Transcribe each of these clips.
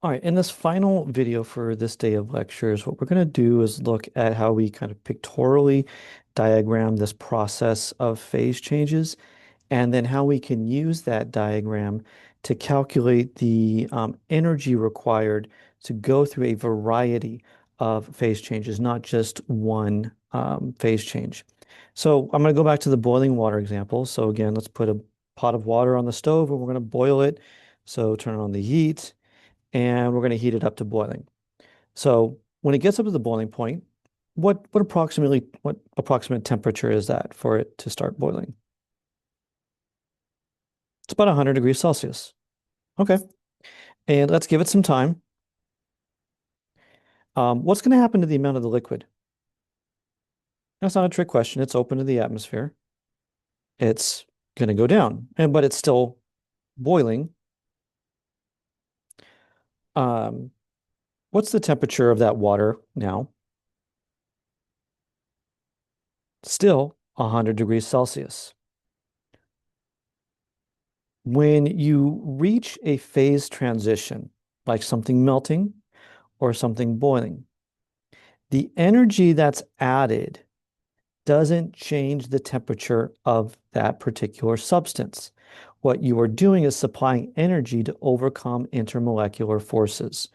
All right, in this final video for this day of lectures, what we're going to do is look at how we kind of pictorially diagram this process of phase changes, and then how we can use that diagram to calculate the energy required to go through a variety of phase changes, not just one phase change. So I'm going to go back to the boiling water example. So again, let's put a pot of water on the stove and we're going to boil it. So turn on the heat and we're going to heat it up to boiling. So when it gets up to the boiling point, what approximate temperature is that for it to start boiling? It's about 100 degrees Celsius. Okay. And let's give it some time. What's going to happen to the amount of the liquid? That's not a trick question. It's open to the atmosphere. It's going to go down, but it's still boiling. Um, what's the temperature of that water now? Still 100 degrees Celsius. When you reach a phase transition, like something melting or something boiling, the energy that's added doesn't change the temperature of that particular substance. What you are doing is supplying energy to overcome intermolecular forces.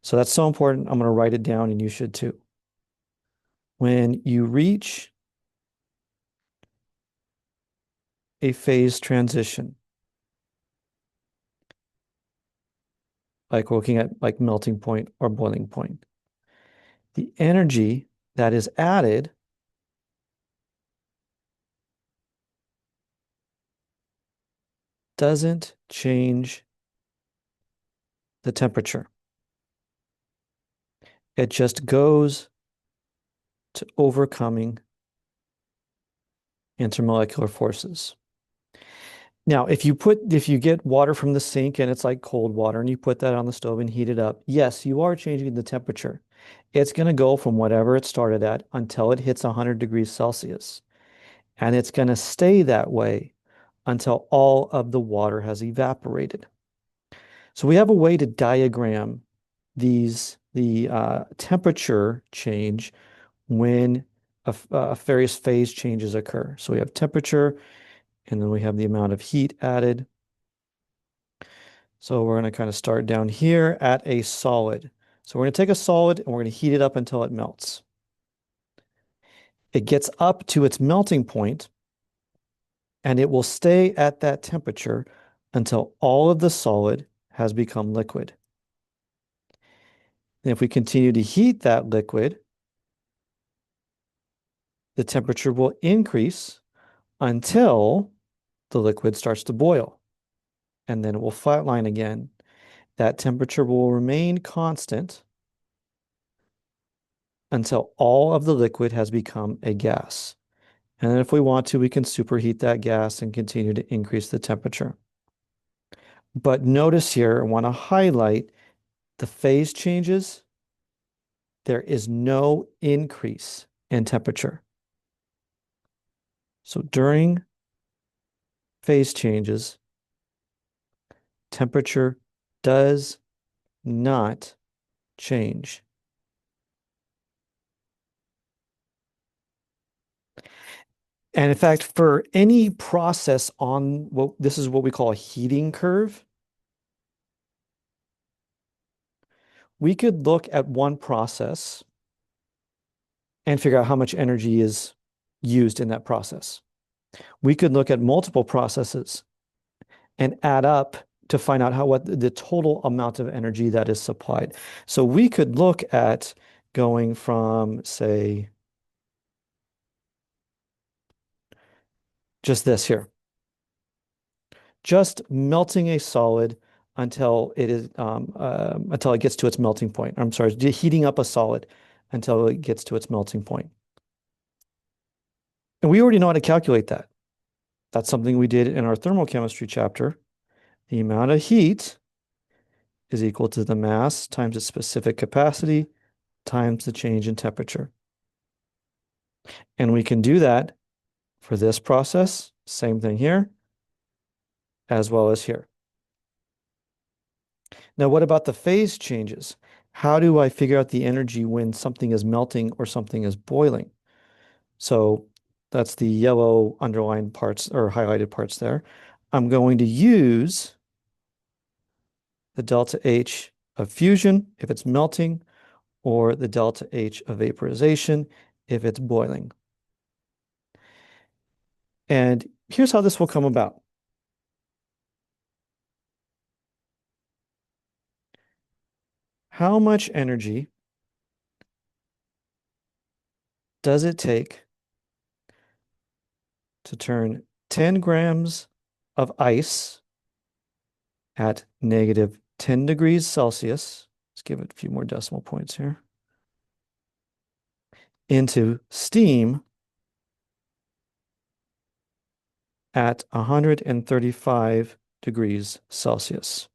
So that's so important. I'm going to write it down and you should too. When you reach a phase transition, like looking at like melting point or boiling point, the energy that is added doesn't change the temperature. It just goes to overcoming intermolecular forces. Now, if you get water from the sink and it's like cold water and you put that on the stove and heat it up, yes, you are changing the temperature. It's going to go from whatever it started at until it hits 100 degrees Celsius. And it's going to stay that way until all of the water has evaporated. So we have a way to diagram the temperature change when various phase changes occur. So we have temperature, and then we have the amount of heat added. So we're going to kind of start down here at a solid. So we're going to take a solid and we're going to heat it up until it melts. It gets up to its melting point, and it will stay at that temperature until all of the solid has become liquid. And if we continue to heat that liquid, the temperature will increase until the liquid starts to boil, and then it will flatline again. That temperature will remain constant until all of the liquid has become a gas. And then if we want to, we can superheat that gas and continue to increase the temperature. But notice here, I want to highlight the phase changes. There is no increase in temperature. So during phase changes, temperature does not change. And in fact, for any process on this is what we call a heating curve, we could look at one process and figure out how much energy is used in that process. We could look at multiple processes and add up to find out what the total amount of energy that is supplied. So we could look at going from, say, just this here, just melting a solid until it gets to its melting point. I'm sorry, heating up a solid until it gets to its melting point. And we already know how to calculate that. That's something we did in our thermochemistry chapter. The amount of heat is equal to the mass times its specific capacity times the change in temperature. And we can do that for this process, same thing here, as well as here. Now, what about the phase changes? How do I figure out the energy when something is melting or something is boiling? So that's the yellow underlined parts or highlighted parts there. I'm going to use the delta H of fusion if it's melting, or the delta H of vaporization if it's boiling. And here's how this will come about. How much energy does it take to turn 10 grams of ice at negative 10 degrees Celsius? Let's give it a few more decimal points here. Into steam at 135 degrees Celsius.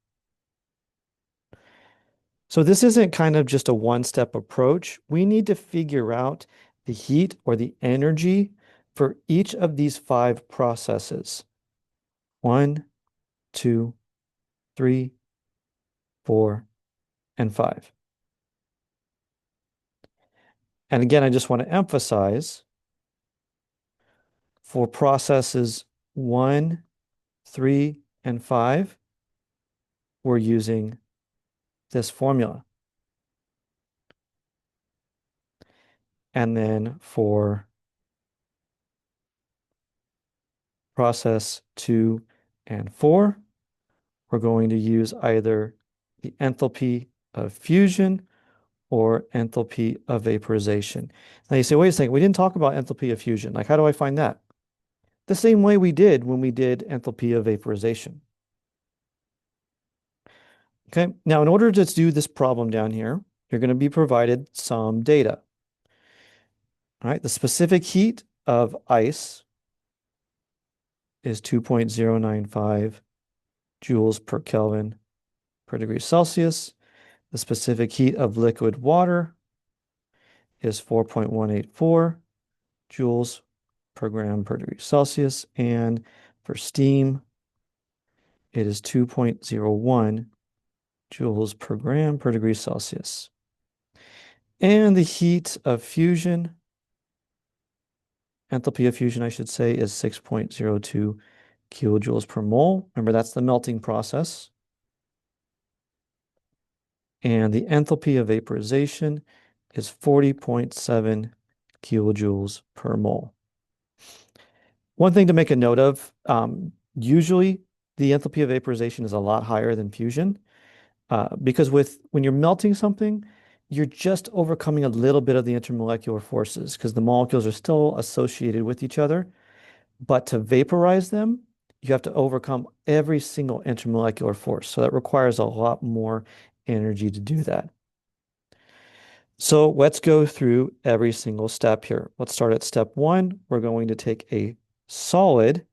So this isn't kind of just a one-step approach. We need to figure out the heat or the energy for each of these five processes. 1, 2, 3, 4, and 5. And again, I just want to emphasize for processes 1, 3, and 5, we're using this formula. And then for process 2 and 4, we're going to use either the enthalpy of fusion or enthalpy of vaporization. Now you say, wait a second, we didn't talk about enthalpy of fusion. Like, how do I find that? The same way we did when we did enthalpy of vaporization. Okay, now in order to do this problem down here, you're going to be provided some data. All right, the specific heat of ice is 2.095 joules per Kelvin per degree Celsius. The specific heat of liquid water is 4.184 joules per gram per degree Celsius. And for steam, it is 2.01 joules per gram per degree Celsius. And the heat of fusion, enthalpy of fusion, I should say, is 6.02 kilojoules per mole. Remember, that's the melting process. And the enthalpy of vaporization is 40.7 kilojoules per mole. One thing to make a note of, usually the enthalpy of vaporization is a lot higher than fusion, because when you're melting something, you're just overcoming a little bit of the intermolecular forces because the molecules are still associated with each other. But to vaporize them, you have to overcome every single intermolecular force. So that requires a lot more energy to do that. So let's go through every single step here. Let's start at step 1. We're going to take a solid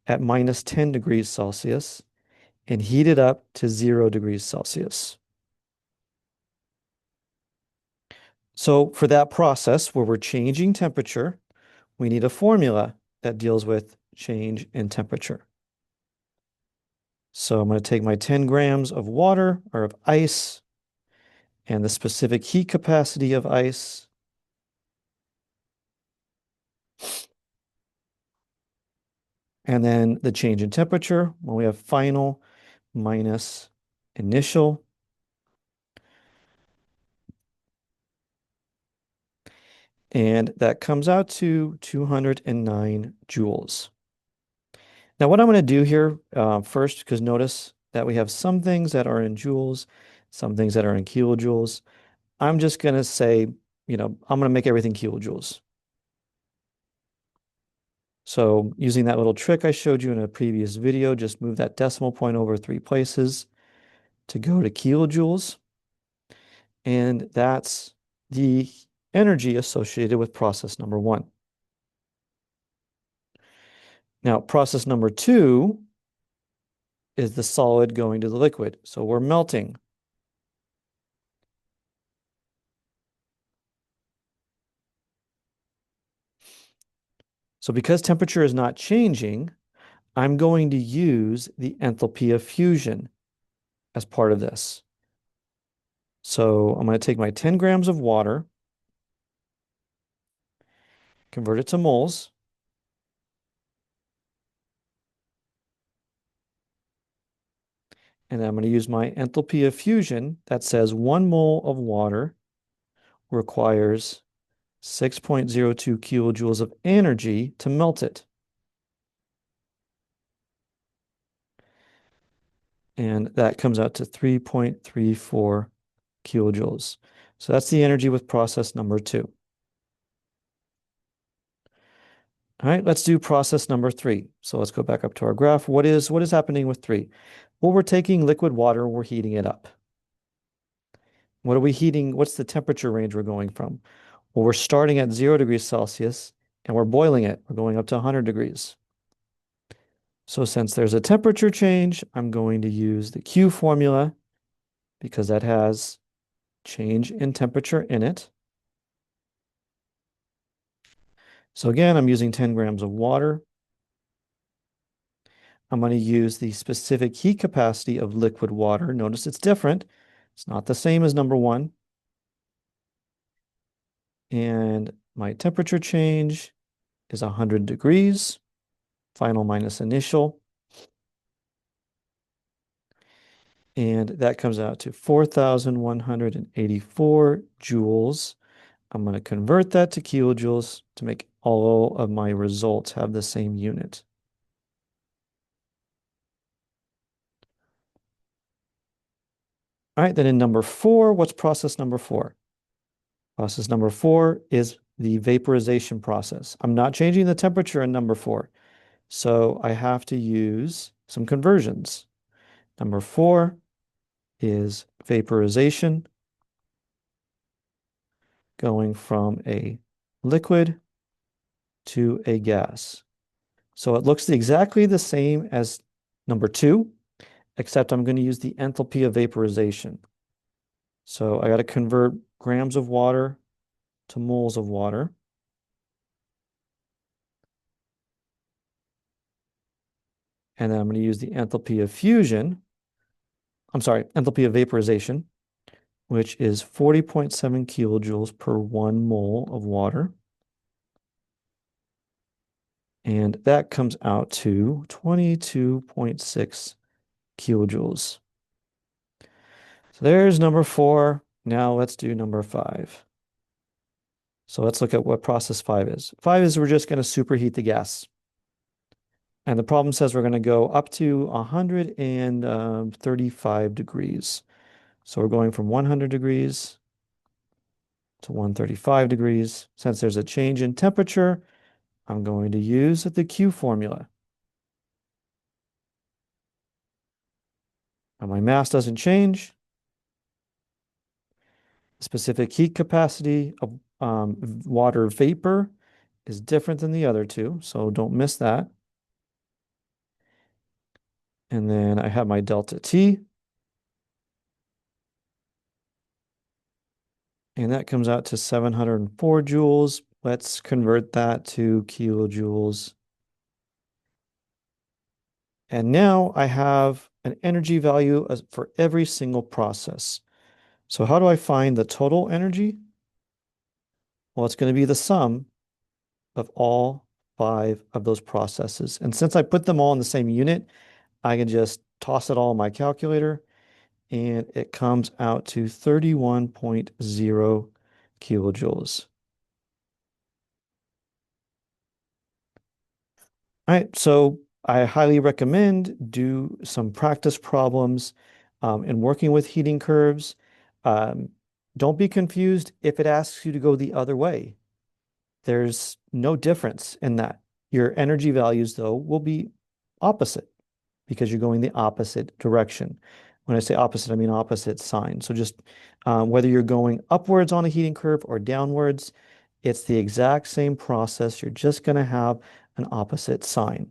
at minus 10 degrees Celsius and heat it up to 0 degrees Celsius. So for that process where we're changing temperature, we need a formula that deals with change in temperature. So I'm going to take my 10 grams of water or of ice and the specific heat capacity of ice. And then the change in temperature, when we have final minus initial. And that comes out to 209 joules. Now, what I'm going to do here first, because notice that we have some things that are in joules, some things that are in kilojoules. I'm just going to say, I'm going to make everything kilojoules. So using that little trick I showed you in a previous video, just move that decimal point over 3 places to go to kilojoules. And that's the energy associated with process number 1. Now, process number 2 is the solid going to the liquid. So we're melting. So because temperature is not changing, I'm going to use the enthalpy of fusion as part of this. So I'm going to take my 10 grams of water, convert it to moles, and then I'm going to use my enthalpy of fusion that says 1 mole of water requires 6.02 kilojoules of energy to melt it. And that comes out to 3.34 kilojoules. So that's the energy with process number 2. All right, let's do process number 3. So let's go back up to our graph. What is happening with 3? Well, we're taking liquid water, we're heating it up. What are we heating? What's the temperature range we're going from? Well, we're starting at 0 degrees Celsius and we're boiling it. We're going up to 100 degrees. So since there's a temperature change, I'm going to use the Q formula because that has change in temperature in it. So again, I'm using 10 grams of water. I'm going to use the specific heat capacity of liquid water. Notice it's different. It's not the same as number 1. And my temperature change is 100 degrees, final minus initial. And that comes out to 4,184 joules. I'm going to convert that to kilojoules to make all of my results have the same unit. All right, then in number 4, what's process number 4? Process number 4 is the vaporization process. I'm not changing the temperature in number 4, so I have to use some conversions. Number 4 is vaporization, going from a liquid to a gas. So it looks exactly the same as number 2, except I'm going to use the enthalpy of vaporization. So I got to convert grams of water to moles of water. And then I'm going to use the enthalpy of fusion. I'm sorry, enthalpy of vaporization, which is 40.7 kilojoules per 1 mole of water. And that comes out to 22.6 kilojoules. So there's number 4. Now let's do number 5. So let's look at what process 5 is. 5 is we're just going to superheat the gas. And the problem says we're going to go up to 135 degrees. So we're going from 100 degrees to 135 degrees. Since there's a change in temperature, I'm going to use the Q formula. Now my mass doesn't change. The specific heat capacity of water vapor is different than the other two, so don't miss that. And then I have my delta T. And that comes out to 704 joules. Let's convert that to kilojoules. And now I have an energy value for every single process. So how do I find the total energy? Well, it's going to be the sum of all 5 of those processes. And since I put them all in the same unit, I can just toss it all in my calculator and it comes out to 31.0 kilojoules. All right, so I highly recommend do some practice problems in working with heating curves. Um, don't be confused if it asks you to go the other way. There's no difference in that. Your energy values, though, will be opposite because you're going the opposite direction. When I say opposite, I mean opposite sign. So just whether you're going upwards on a heating curve or downwards, it's the exact same process. You're just going to have an opposite sign.